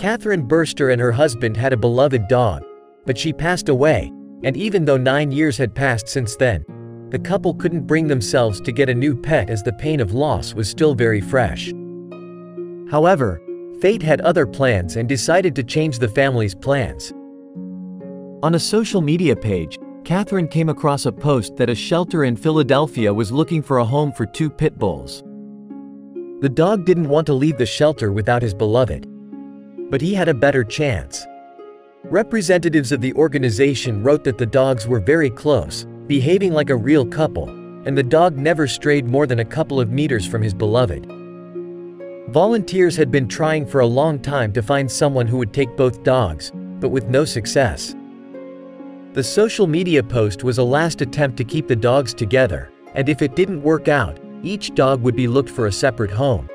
Catherine Burster and her husband had a beloved dog, but she passed away, and even though 9 years had passed since then, the couple couldn't bring themselves to get a new pet as the pain of loss was still very fresh. However, fate had other plans and decided to change the family's plans. On a social media page, Catherine came across a post that a shelter in Philadelphia was looking for a home for 2 pit bulls. The dog didn't want to leave the shelter without his beloved, but he had a better chance. Representatives of the organization wrote that the dogs were very close, behaving like a real couple, and the dog never strayed more than a couple of meters from his beloved. Volunteers had been trying for a long time to find someone who would take both dogs, but with no success. The social media post was a last attempt to keep the dogs together, and if it didn't work out, each dog would be looked for a separate home.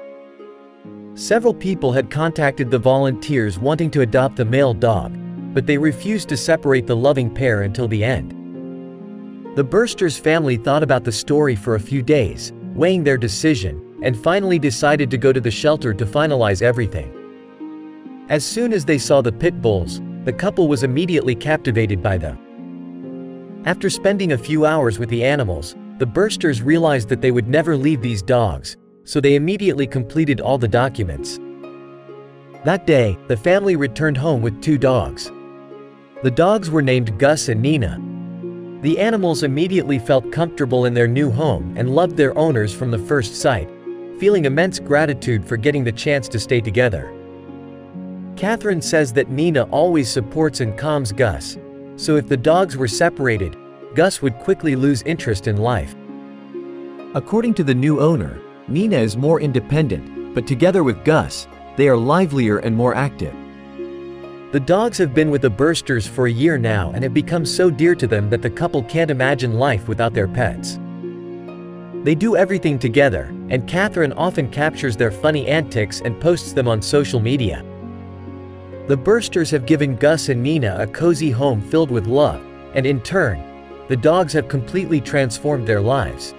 Several people had contacted the volunteers wanting to adopt the male dog, but they refused to separate the loving pair until the end. The Bursters family thought about the story for a few days, weighing their decision, and finally decided to go to the shelter to finalize everything. As soon as they saw the pit bulls, the couple was immediately captivated by them. After spending a few hours with the animals, the Bursters realized that they would never leave these dogs, so they immediately completed all the documents. That day, the family returned home with 2 dogs. The dogs were named Gus and Nina. The animals immediately felt comfortable in their new home and loved their owners from the first sight, feeling immense gratitude for getting the chance to stay together. Catherine says that Nina always supports and calms Gus, so if the dogs were separated, Gus would quickly lose interest in life. According to the new owner, Nina is more independent, but together with Gus, they are livelier and more active. The dogs have been with the Bursters for a year now and have become so dear to them that the couple can't imagine life without their pets. They do everything together, and Catherine often captures their funny antics and posts them on social media. The Bursters have given Gus and Nina a cozy home filled with love, and in turn, the dogs have completely transformed their lives.